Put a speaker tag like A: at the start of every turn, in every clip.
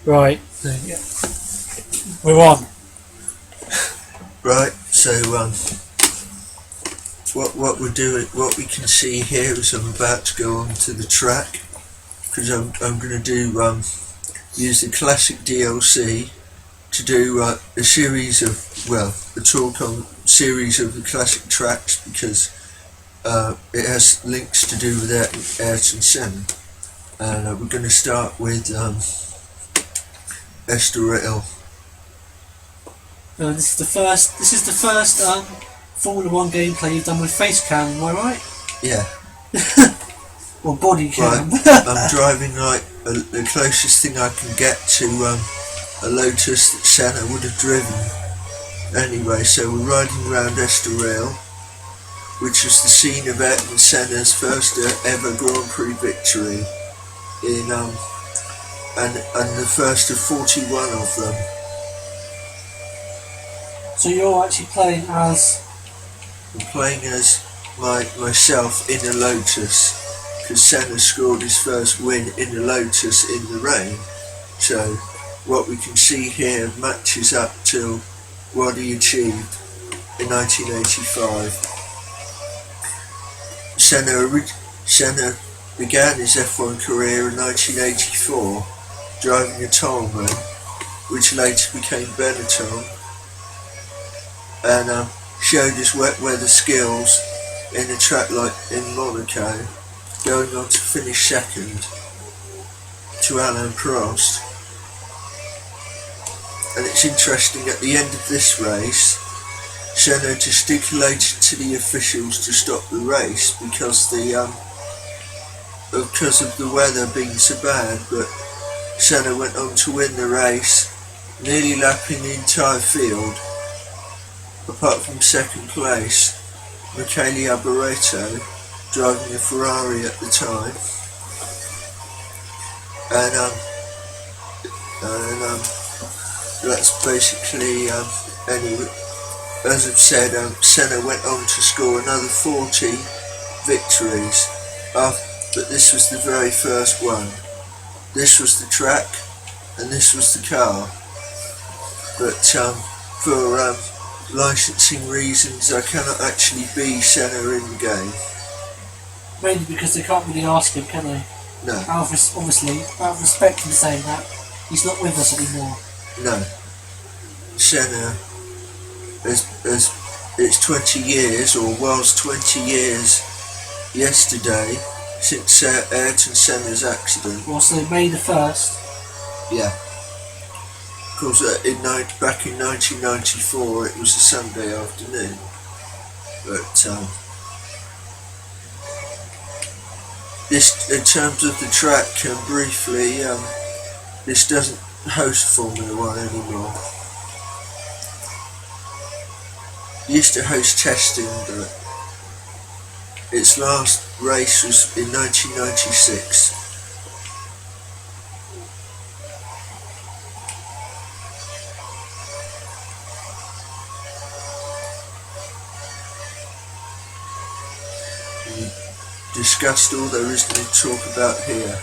A: Right, yeah. We're on.
B: Right, so what we're doing, what we can see here is I'm about to go on to the track, because I'm going to do use the classic DLC to do a series of, well, a talk on series of the classic tracks, because it has links to do with Ayrton Senna, and we're going to start with Estoril.
A: This is the first Formula 1 gameplay you've done with face cam, am I right?
B: Yeah.
A: Or body cam.
B: Right. I'm driving like the closest thing I can get to a Lotus that Senna would have driven. Anyway, so we're riding around Estoril, which was the scene of Ayrton Senna's first ever Grand Prix victory in and the first of 41 of them.
A: So you're actually playing as?
B: I'm playing as myself in a Lotus, because Senna scored his first win in a Lotus in the rain. So what we can see here matches up to what he achieved in 1985. Senna began his F1 career in 1984 driving a Tolman, which later became Benetton, and showed his wet weather skills in a track like in Monaco, going on to finish second to Alain Prost. And it's interesting, at the end of this race, Senna gesticulated to the officials to stop the race because of the weather being so bad, but Senna went on to win the race, nearly lapping the entire field, apart from second place, Michele Alboreto, driving a Ferrari at the time, and that's basically anyway. As I've said, Senna went on to score another 40 victories, but this was the very first one. This was the track, and this was the car. But for licensing reasons, I cannot actually be Senna in the game.
A: Mainly because they can't really ask him, can they?
B: No.
A: Obviously, out of respect in saying that, he's not with us anymore.
B: No. Senna, it's 20 years, or was 20 years yesterday, since Ayrton Senna's accident.
A: Well, so May the 1st.
B: Yeah. Of course, back in 1994, it was a Sunday afternoon. But this, in terms of the track, briefly, this doesn't host Formula 1 anymore. It used to host testing, but its last race was in 1996. We discussed all there is to talk about here.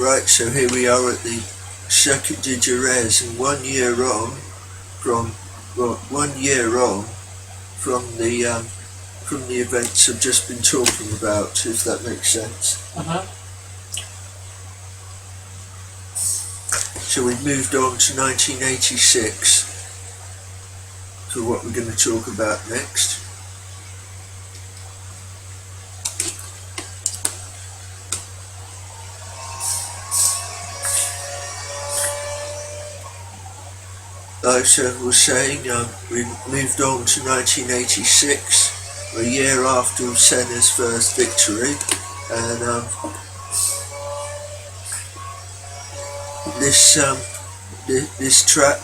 B: Right, so here we are at the Circuit de Jerez, and 1 year on from the events I've just been talking about, if that makes sense. So we moved on to 1986, for what we're going to talk about next. Like I was saying, we moved on to 1986, a year after Senna's first victory, and this track,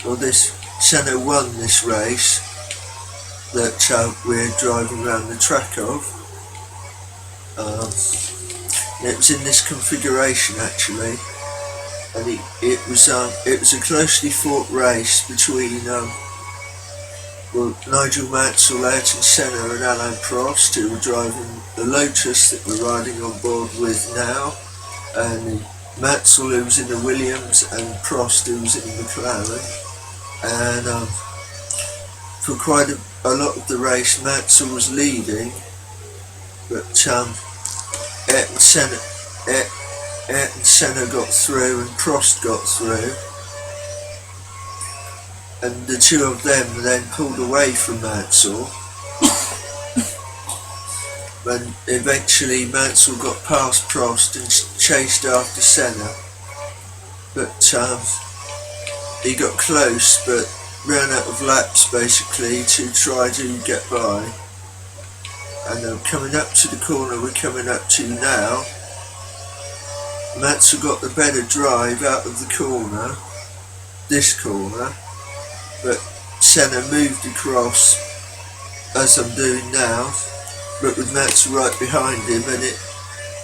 B: or this Senna won this race that we're driving around the track of. It was in this configuration actually, and it was a closely fought race between Nigel Mansell, Ayrton Senna and Alain Prost, who were driving the Lotus that we're riding on board with now, and Mansell, who was in the Williams, and Prost, who was in the McLaren. And for quite a lot of the race, Mansell was leading, but Ayrton Senna got through and Prost got through, and the two of them then pulled away from Mansell. When eventually Mansell got past Prost and chased after Senna, but he got close but ran out of laps basically to try to get by. And coming up to the corner we're coming up to now, Mansell got the better drive out of the corner, this corner, but Senna moved across as I'm doing now, but with Mansell right behind him, and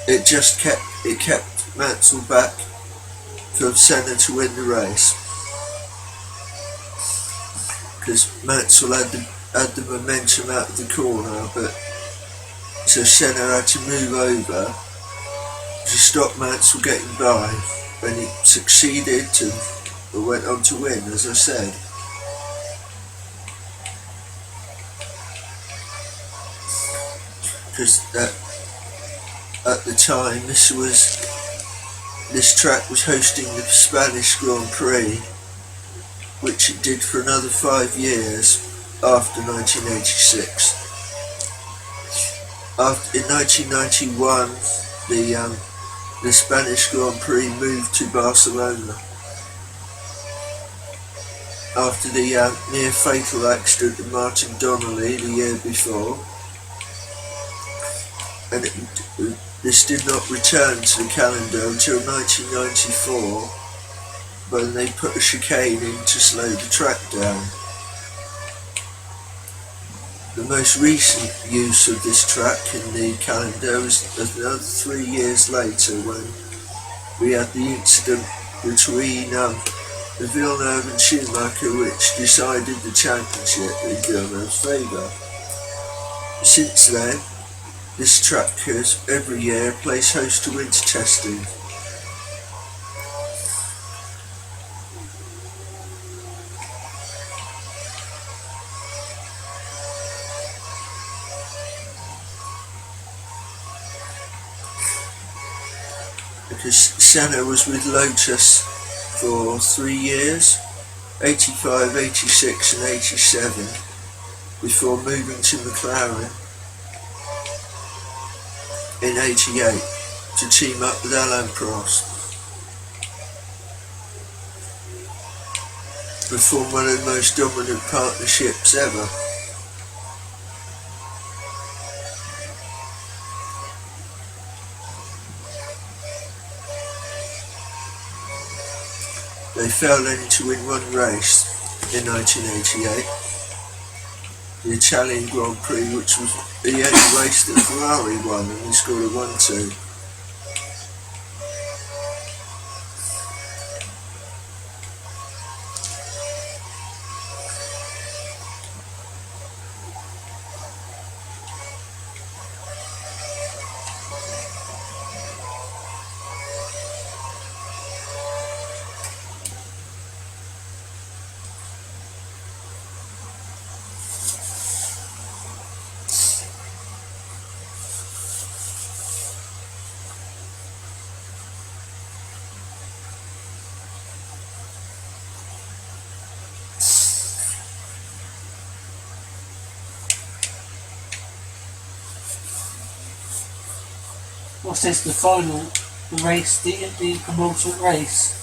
B: it just kept Mansell back for Senna to win the race, because Mansell had the momentum out of the corner, but so Senna had to move over to stop Mansell getting by, and he succeeded and went on to win, as I said. Because at the time this track was hosting the Spanish Grand Prix, which it did for another 5 years after 1986. In 1991, the Spanish Grand Prix moved to Barcelona after the near fatal accident of Martin Donnelly the year before. And this did not return to the calendar until 1994, when they put a chicane in to slow the track down. The most recent use of this track in the calendar was another 3 years later, when we had the incident between Villeneuve and Schumacher, which decided the championship in Villeneuve's favour. Since then, this track has every year plays host to winter testing. Because Senna was with Lotus for 3 years, 85, 86 and 87, before moving to McLaren in 88 to team up with Alain Prost, to form one of the most dominant partnerships ever. They failed only to win one race in 1988, the Italian Grand Prix, which was the only race that Ferrari won, and he scored a 1-2.
A: What's this? The final, the race, the penultimate race.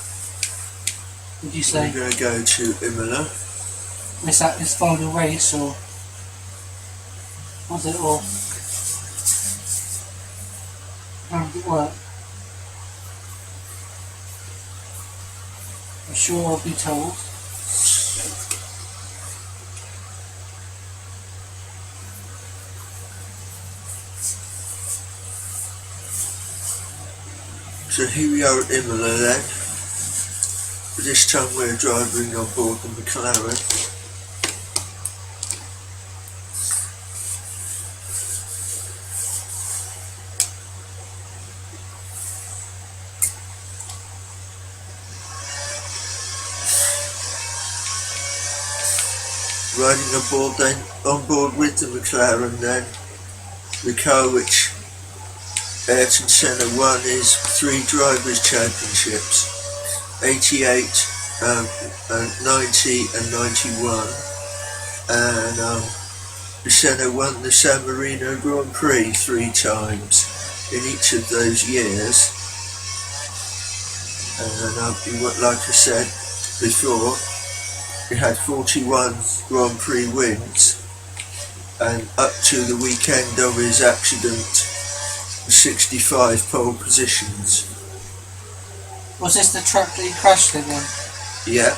A: Would you say?
B: We're going to go to Imola.
A: Is that his final race, or was it, or how did it work? I'm sure I'll be told.
B: So here we are at Imola then. This time we're driving on board the McLaren. Riding on board with the McLaren then, the car which Ayrton Senna won his 3 Drivers' Championships, 88, 90 and 91, and Senna won the San Marino Grand Prix 3 times in each of those years, and like I said before, he had 41 Grand Prix wins, and up to the weekend of his accident, 65 pole positions.
A: Was this the track that he crashed in then?
B: Yeah.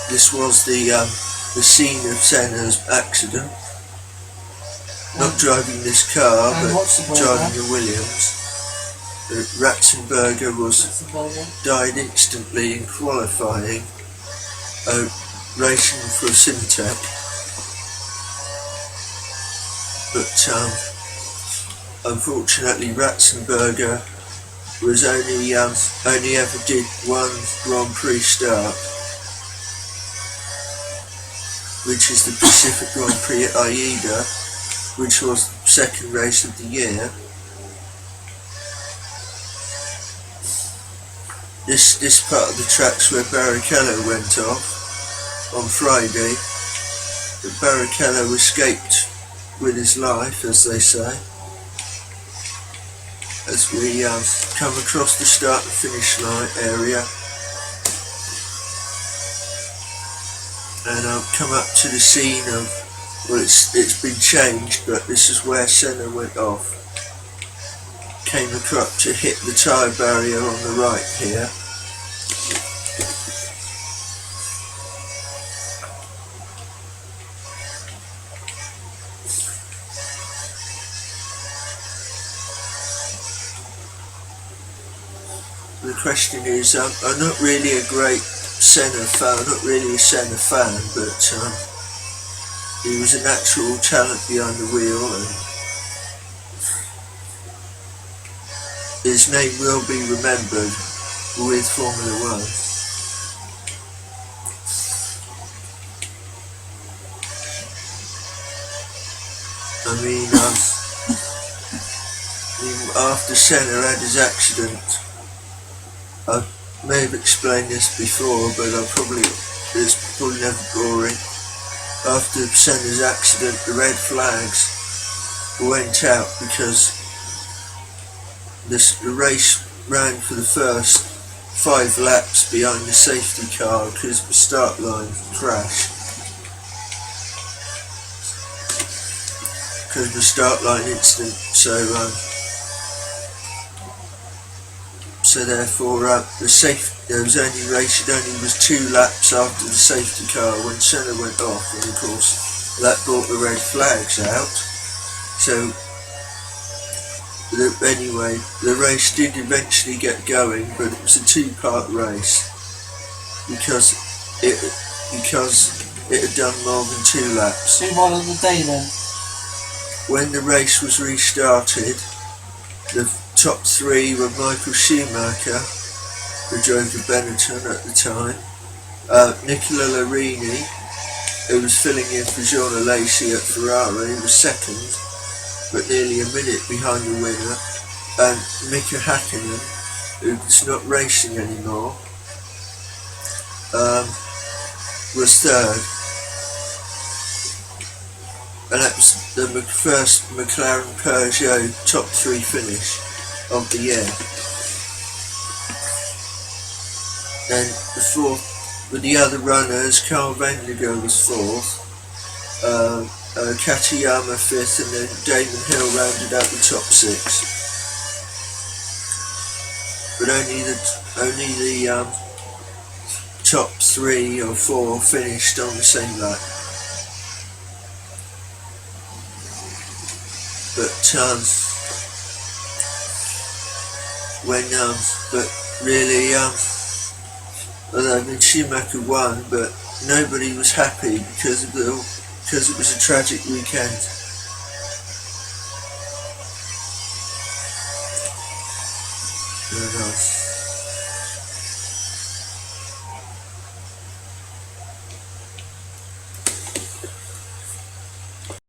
B: This was the scene of Senna's accident. Not driving this car, but driving a Williams. Ratzenberger died instantly in qualifying, racing for Syntec. But unfortunately, Ratzenberger was only ever did 1 Grand Prix start, which is the Pacific Grand Prix at Aida, which was the 2nd race of the year. This part of the track's where Barrichello went off on Friday, but Barrichello escaped with his life, as they say, as we come across the start and finish line area and come up to the scene of, well, it's been changed, but this is where Senna went off. Came across to hit the tyre barrier on the right here. The question is, I'm not really a great Senna fan, not really a Senna fan, but he was a natural talent behind the wheel, and his name will be remembered with Formula 1. I mean, after Senna had his accident, I may have explained this before, but it's probably never boring. After Senna's accident, the red flags went out because the race ran for the first 5 laps behind the safety car because the start line crashed. Because of the start line incident, so therefore there was only 2 laps after the safety car when Senna went off, and of course that brought the red flags out. So anyway, the race did eventually get going, but it was a 2-part race because it had done more than 2 laps.
A: 2 more on the day then.
B: When the race was restarted, the top 3 were Michael Schumacher, who drove the Benetton at the time, Nicola Larini, who was filling in for Jean Alesi at Ferrari, was 2nd, but nearly a minute behind the winner, and Mika Hakkinen, who's not racing anymore, was 3rd. and that was the first McLaren Peugeot top 3 finish of the year. Then with the other runners, Carl Vendiger was 4th, Katayama 5th, and then Damon Hill rounded out the top 6. But only the top 3 or 4 finished on the same lap. But although Schumacher won, but nobody was happy because it was a tragic weekend. Very nice.